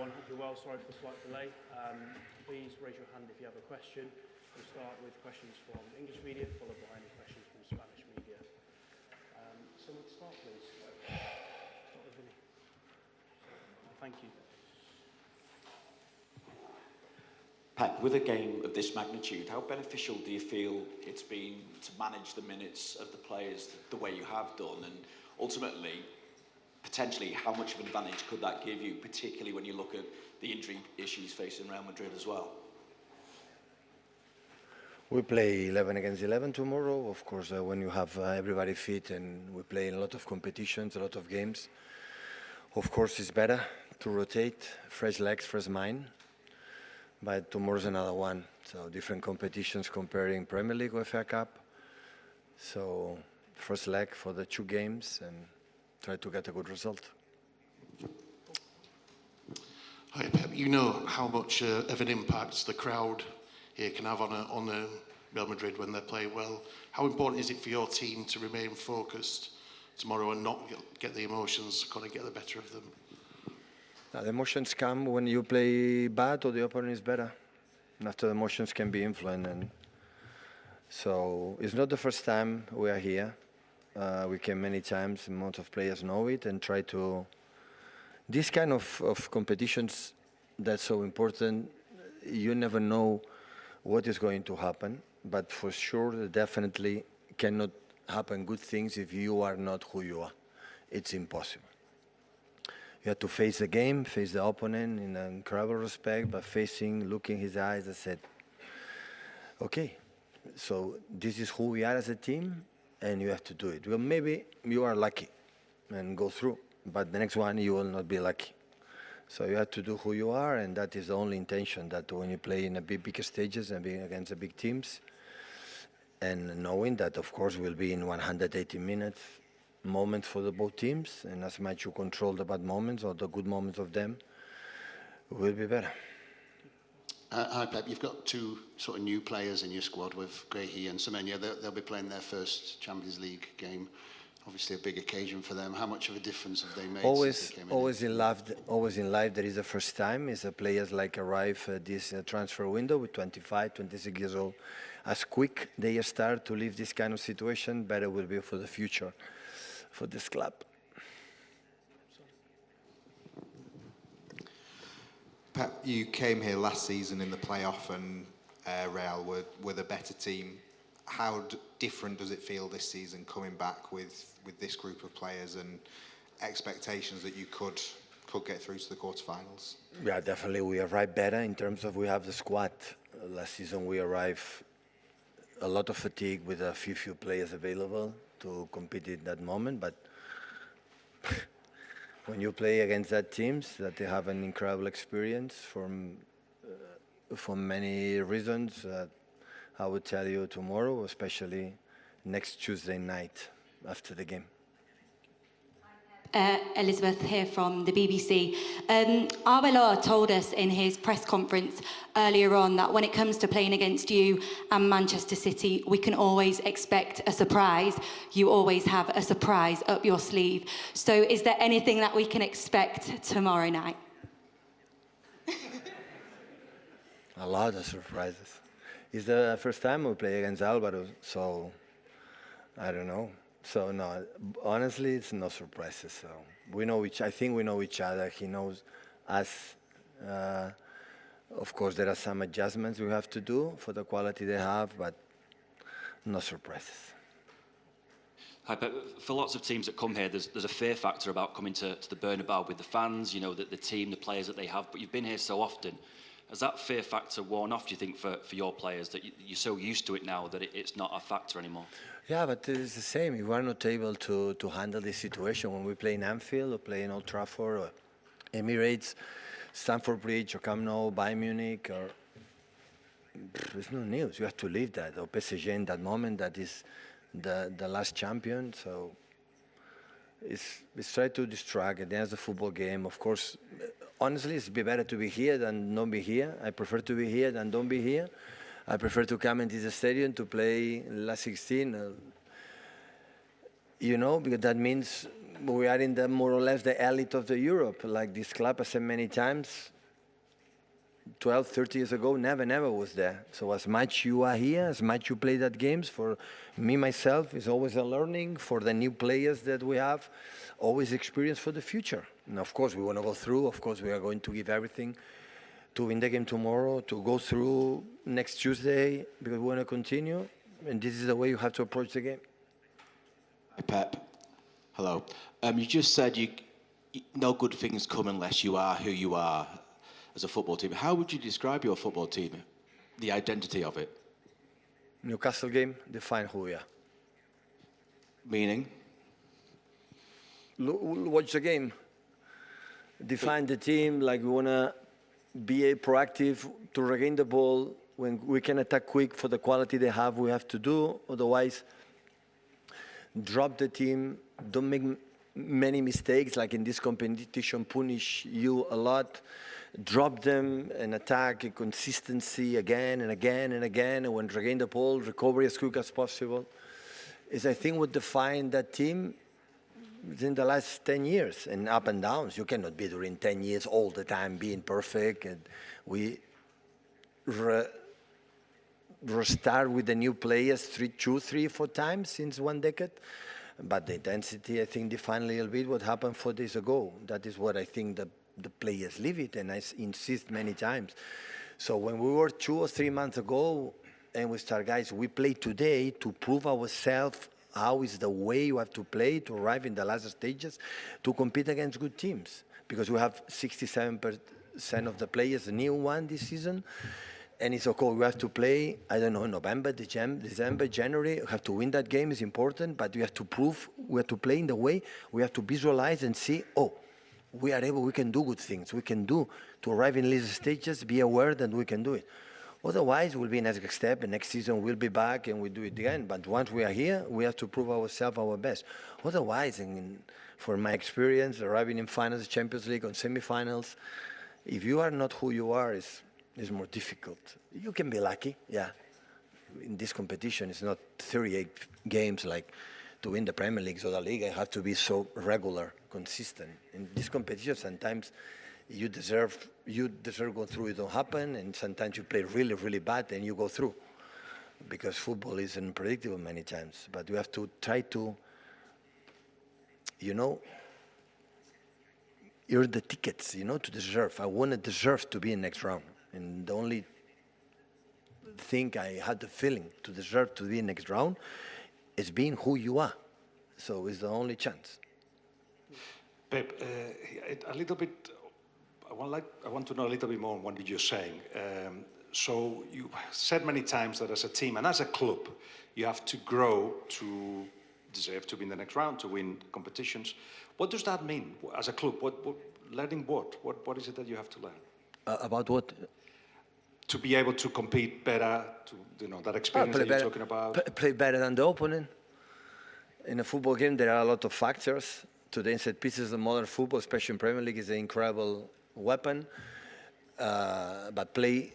everyone. Hope you're well. Sorry for the slight delay. Please raise your hand if you have a question. We'll start with questions from English media, followed by any questions from Spanish media. Someone start, please. Start with Vinny. Thank you. Pep, with a game of this magnitude, how beneficial do you feel it's been to manage the minutes of the players the way you have done? And ultimately, potentially, how much of an advantage could that give you, particularly when you look at the injury issues facing Real Madrid as well? We play 11 against 11 tomorrow. Of course, when you have everybody fit and we play in a lot of competitions, a lot of games, of course it's better to rotate, fresh legs, fresh mind. But tomorrow's another one. So different competitions comparing Premier League or FA Cup. So first leg for the 2 games and try to get a good result. Hi Pep, you know how much of an impact the crowd here can have on Real Madrid when they play well. How important is it for your team to remain focused tomorrow and not get the emotions kind of get the better of them? The emotions come when you play bad or the opponent is better. And after the emotions can be influenced. And so it's not the first time we are here. We came many times, and most of players know it and try to... This kind of competitions, that's so important. You never know what is going to happen, but for sure, definitely cannot happen good things if you are not who you are. It's impossible. You have to face the game, face the opponent in an incredible respect, but looking his eyes, I said, okay, so this is who we are as a team, and you have to do it. Well, maybe you are lucky and go through, but the next one you will not be lucky. So you have to do who you are, and that is the only intention, that when you play in the bigger stages and being against the big teams, and knowing that, of course, we'll be in 180 minutes, moment for the both teams, and as much you control the bad moments or the good moments of them, will be better. Hi Pep, you've got 2 sort of new players in your squad with Guehi and Semenya. They'll be playing their first Champions League game. Obviously a big occasion for them. How much of a difference have they made since they came in? Always in life there is a first time. It's players like arrive this transfer window with 25, 26 years old. As quick they start to leave this kind of situation, better will be for the future for this club. Pep, you came here last season in the playoff and Real were the better team. How different does it feel this season coming back with this group of players and expectations that you could get through to the quarterfinals? Yeah, definitely we arrived better in terms of we have the squad. Last season we arrived a lot of fatigue with a few players available to compete in that moment, but when you play against that teams that they have an incredible experience for many reasons, I would tell you tomorrow, especially next Tuesday night after the game. Elizabeth here from the BBC. Arbeloa told us in his press conference earlier on that when it comes to playing against you and Manchester City, we can always expect a surprise. You always have a surprise up your sleeve. So is there anything that we can expect tomorrow night? A lot of surprises. It's the first time we play against Alvaro, so I don't know. So no, honestly, it's no surprises. So I think we know each other. He knows us. Of course, there are some adjustments we have to do for the quality they have, but no surprises. Hi, Pep. For lots of teams that come here, there's a fear factor about coming to the Bernabeu with the fans, you know, the team, the players that they have, but you've been here so often. Has that fear factor worn off, do you think, for your players, that you're so used to it now that it's not a factor anymore? Yeah, but it's the same. If we are not able to handle this situation when we play in Anfield or play in Old Trafford or Emirates, Stamford Bridge or Camp Nou, Bayern Munich, or there's no news. You have to leave that. Or PSG in that moment, that is the last champion. So it's try to distract. And there's a football game. Of course, honestly, it's better to be here than not be here. I prefer to be here than don't be here. I prefer to come into the stadium to play last 16. You know, because that means we are in the more or less the elite of the Europe. Like this club, I said many times, 12, 30 years ago, never was there. So as much you are here, as much you play that games, for me, myself, is always a learning. For the new players that we have, always experience for the future. And of course, we want to go through. Of course, we are going to give everything to win the game tomorrow, to go through next Tuesday, because we want to continue. And this is the way you have to approach the game. Hi, Pep. Hello. You just said no good things come unless you are who you are as a football team. How would you describe your football team, the identity of it? Newcastle game, define who we are. Meaning? Watch the game. Define the team like we want to be proactive to regain the ball. When we can attack quick for the quality they have, we have to do. Otherwise, drop the team. Don't make many mistakes like in this competition, punish you a lot. Drop them and attack in consistency again and again and again. And when regain the ball, recover as quick as possible. Is I think what defined that team in the last 10 years and up and downs. You cannot be during 10 years all the time being perfect. And we restart with the new players 2, 3, 4 times since 1 decade. But the intensity, I think, defined a little bit what happened 4 days ago. That is what I think the players live it, and I insist many times. So when we were 2 or 3 months ago, and we start, guys, we play today to prove ourselves how is the way you have to play to arrive in the last stages to compete against good teams. Because we have 67% of the players, new one this season. And it's okay, we have to play, I don't know, November, December, January. We have to win that game, is important, but we have to prove, we have to play in the way, we have to visualize and see, we are able, we can do good things. We can do to arrive in these stages, be aware that we can do it. Otherwise, we'll be next step, and next season we'll be back and we'll do it again. But once we are here, we have to prove ourselves our best. Otherwise, for my experience, arriving in finals, Champions League, on semi-finals, if you are not who you are, it's more difficult. You can be lucky, yeah. In this competition, it's not 38 games like to win the Premier League or the league. I have to be so regular, consistent. In this competition, sometimes you deserve go through, it don't happen, and sometimes you play really, really bad and you go through. Because football is unpredictable many times. But you have to try to, earn the tickets, to deserve. I want to deserve to be in next round. And the only thing I had the feeling to deserve to be in next round is being who you are. So it's the only chance. Pep, a little bit, I want to know a little bit more on what you're saying. So you said many times that as a team and as a club, you have to grow to deserve to be in the next round, to win competitions. What does that mean as a club? Learning what? What is it that you have to learn? About what? To be able to compete better, that experience that you're talking about. Play better than the opponent. In a football game, there are a lot of factors. Today, set pieces of modern football, especially in Premier League, is an incredible weapon. But play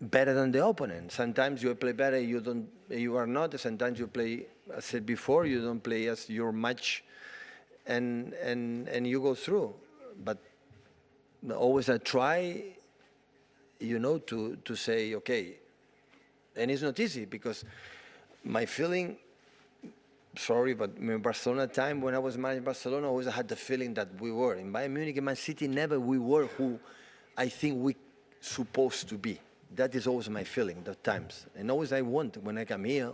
better than the opponent. Sometimes you play better, you are not. Sometimes you play, as I said before, you don't play as your match, and you go through. But always I try, to say, okay, and it's not easy because my feeling, sorry, but in Barcelona time, when I was managing Barcelona, I always had the feeling that we were. In Bayern Munich and Man City, never we were who I think we supposed to be. That is always my feeling at times. And always I want, when I come here,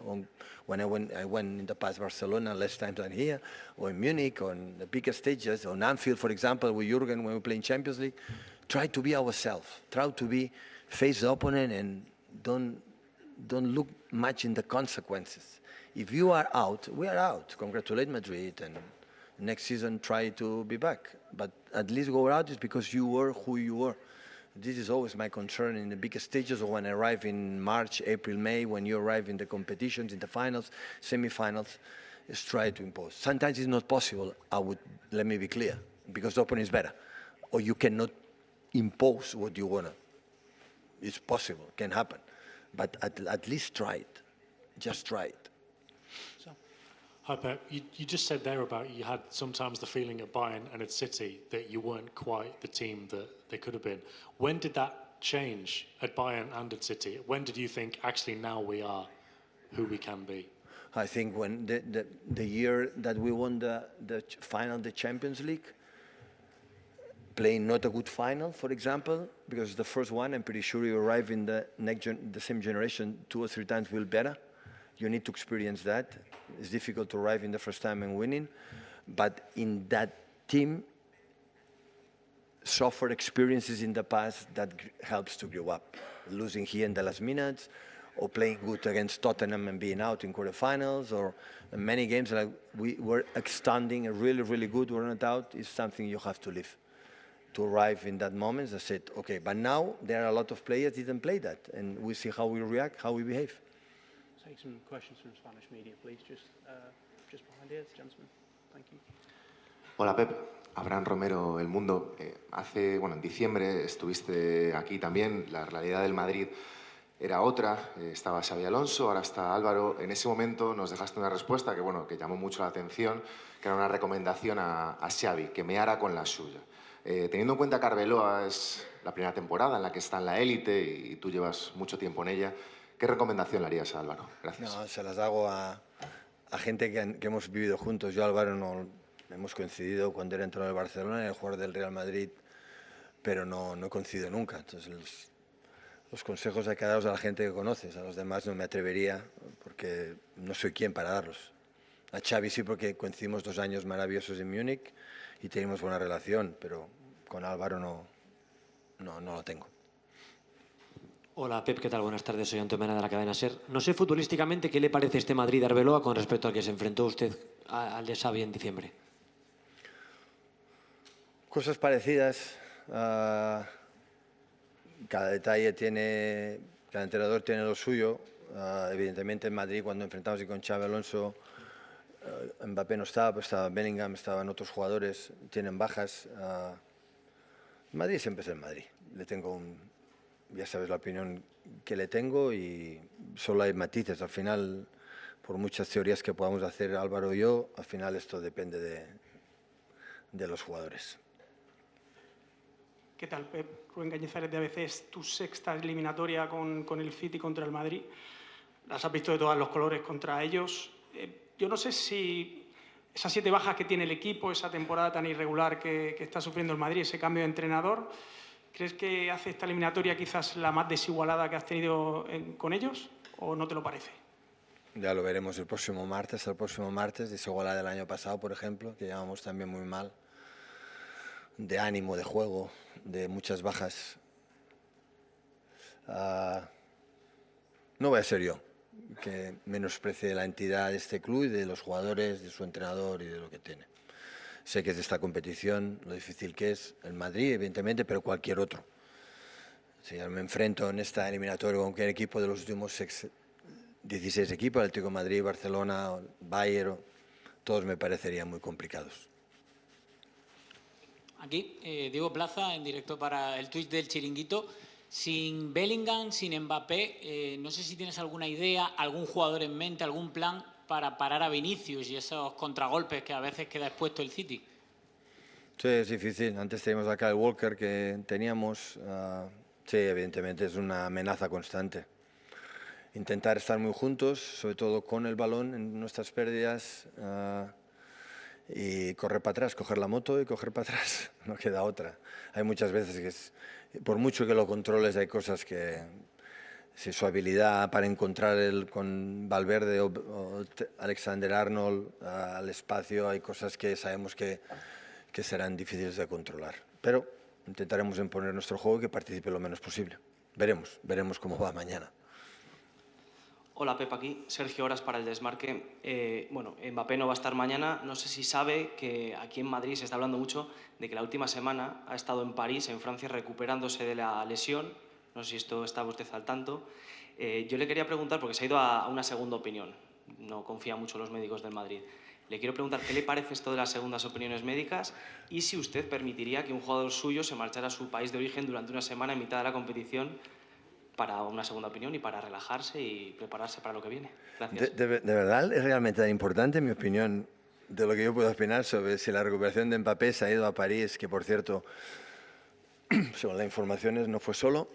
when I went in the past Barcelona less times than here, or in Munich, or on the bigger stages, on Anfield, for example, with Jurgen when we play in Champions League, try to be ourselves. Try to face the opponent and don't look much in the consequences. If you are out, we are out. Congratulate Madrid, and next season try to be back. But at least go out is because you were who you were. This is always my concern in the biggest stages, or when I arrive in March, April, May, when you arrive in the competitions, in the finals, semi-finals, is try to impose. Sometimes it's not possible, let me be clear, because the opponent is better. Or you cannot impose what you want to. It's possible, can happen. But at least try it. Just try it. Hi, Pep. You just said there about you had sometimes the feeling at Bayern and at City that you weren't quite the team that they could have been. When did that change at Bayern and at City? When did you think, actually, now we are who we can be? I think when the year that we won the final, the Champions League, playing not a good final, for example, because the first one, I'm pretty sure you arrive in the same generation 2 or 3 times will better. You need to experience that. It's difficult to arrive in the first time and winning, but in that team, suffer experiences in the past that helps to grow up. Losing here in the last minutes, or playing good against Tottenham and being out in quarterfinals, or in many games like we were outstanding and really, really good, we're not out, is something you have to live. To arrive in that moment, I said, okay, but now there are a lot of players that didn't play that, and we see how we react, how we behave. Take some questions from Spanish media, please. Just behind here, gentlemen. Thank you. Hola, Pep. Abraham Romero, El Mundo. En diciembre estuviste aquí también. La realidad del Madrid era otra. Estaba Xabi Alonso, ahora está Álvaro. En ese momento nos dejaste una respuesta que llamó mucho la atención, que era una recomendación a Xavi, que meara con la suya. Teniendo en cuenta que Arbeloa es la primera temporada en la que está en la élite y tú llevas mucho tiempo en ella, ¿qué recomendación le harías a Álvaro? Gracias. No, se las hago a gente que hemos vivido juntos. Yo, Álvaro, no hemos coincidido cuando era entrenador del Barcelona, era el jugador del Real Madrid, pero no coincido nunca. Entonces, los consejos hay que darlos a la gente que conoces, a los demás no me atrevería, porque no soy quien para darlos. A Xavi sí, porque coincidimos 2 años maravillosos en Múnich y tenemos buena relación, pero con Álvaro no lo tengo. Hola Pep, ¿qué tal? Buenas tardes, soy Antonio Mena de la cadena SER. No sé futbolísticamente qué le parece este Madrid de Arbeloa con respecto al que se enfrentó usted al de Xavi en diciembre. Cosas parecidas. Cada detalle cada entrenador tiene lo suyo. Evidentemente en Madrid cuando enfrentamos con Xabi Alonso, Mbappé no estaba, pero estaba Bellingham, estaban otros jugadores, tienen bajas. Madrid siempre es el Madrid. Ya sabes la opinión que le tengo y solo hay matices. Al final, por muchas teorías que podamos hacer Álvaro y yo, al final esto depende de los jugadores. ¿Qué tal, Pep? Rubén Cañizares de ABC. Es tu 6ª eliminatoria con el City contra el Madrid. Las has visto de todos los colores contra ellos. Yo no sé si esas 7 bajas que tiene el equipo, esa temporada tan irregular que está sufriendo el Madrid, ese cambio de entrenador, ¿crees que hace esta eliminatoria quizás la más desigualada que has tenido con ellos o no te lo parece? Ya lo veremos el próximo martes, desigualada del año pasado, por ejemplo, que llevamos también muy mal, de ánimo, de juego, de muchas bajas. No voy a ser yo que menosprecie la entidad de este club y de los jugadores, de su entrenador y de lo que tiene. Sé que es de esta competición, lo difícil que es el Madrid, evidentemente, pero cualquier otro. Si me enfrento en esta eliminatoria con cualquier equipo de los últimos 16 equipos, Atlético de Madrid, Barcelona, Bayern, todos me parecerían muy complicados. Aquí, Diego Plaza, en directo para el Twitch del Chiringuito. Sin Bellingham, sin Mbappé, no sé si tienes alguna idea, algún jugador en mente, algún plan para parar a Vinicius y esos contragolpes que a veces queda expuesto el City. Sí, es difícil. Antes teníamos acá el Walker que teníamos. Sí, evidentemente es una amenaza constante. Intentar estar muy juntos, sobre todo con el balón en nuestras pérdidas, y correr para atrás, coger la moto y correr para atrás. No queda otra. Hay muchas veces que por mucho que lo controles hay cosas que si su habilidad para encontrar con Valverde o Alexander Arnold al espacio, hay cosas que sabemos que serán difíciles de controlar. Pero intentaremos imponer nuestro juego y que participe lo menos posible. Veremos cómo va mañana. Hola Pep, aquí Sergio Horas para el Desmarque. Mbappé no va a estar mañana. No sé si sabe que aquí en Madrid se está hablando mucho de que la última semana ha estado en París, en Francia, recuperándose de la lesión. No sé si esto estaba usted al tanto. Yo le quería preguntar, porque se ha ido a una segunda opinión. No confía mucho en los médicos del Madrid. Le quiero preguntar qué le parece esto de las segundas opiniones médicas y si usted permitiría que un jugador suyo se marchara a su país de origen durante una semana en mitad de la competición para una segunda opinión y para relajarse y prepararse para lo que viene. Gracias. ¿De verdad es realmente tan importante mi opinión de lo que yo puedo opinar sobre si la recuperación de Mbappé se ha ido a París, que por cierto Según las informaciones, no fue solo.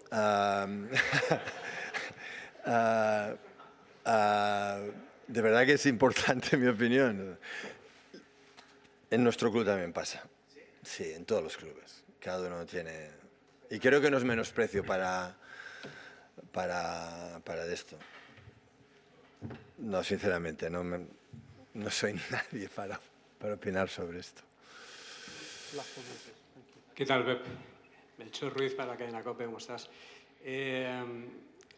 De verdad que es importante, en mi opinión. En nuestro club también pasa. Sí, en todos los clubes. Cada uno tiene... Y creo que no es menosprecio para esto. No, sinceramente, no soy nadie para opinar sobre esto. ¿Qué tal, Pep? Melchor Ruiz para la cadena COPE, ¿cómo estás?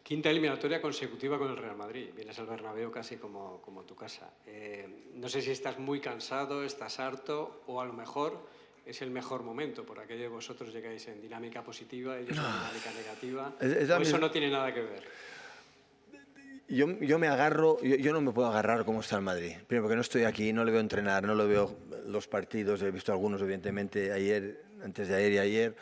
Quinta eliminatoria consecutiva con el Real Madrid. Vienes al Bernabéu casi como tu casa. No sé si estás muy cansado, estás harto o a lo mejor es el mejor momento, por aquello de vosotros llegáis en dinámica positiva, ellos en dinámica negativa. O eso no tiene nada que ver. Yo me agarro, yo no me puedo agarrar como está el Madrid. Primero porque no estoy aquí, no le veo entrenar, no lo veo los partidos, he visto algunos evidentemente ayer, antes de ayer y ayer,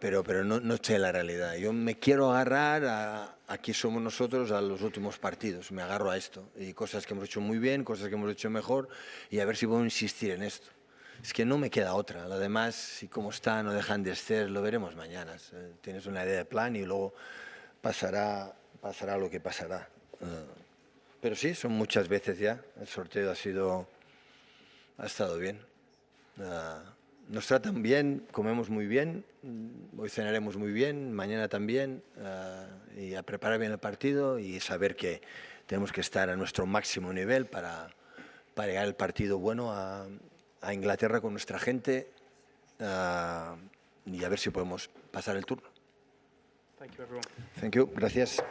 pero no sé la realidad. Yo me quiero agarrar a aquí somos nosotros, a los últimos partidos, me agarro a esto. Y cosas que hemos hecho muy bien, cosas que hemos hecho mejor, y a ver si puedo insistir en esto. Es que no me queda otra. Lo demás, si como están o dejan de ser, lo veremos mañana. Tienes una idea de plan y luego pasará lo que pasará. Pero sí, son muchas veces ya. El sorteo ha estado bien. Nos tratan bien, comemos muy bien, hoy cenaremos muy bien, mañana también, y a preparar bien el partido y saber que tenemos que estar a nuestro máximo nivel para llegar el partido bueno a Inglaterra con nuestra gente y a ver si podemos pasar el turno. Thank you, everyone. Thank you. Gracias.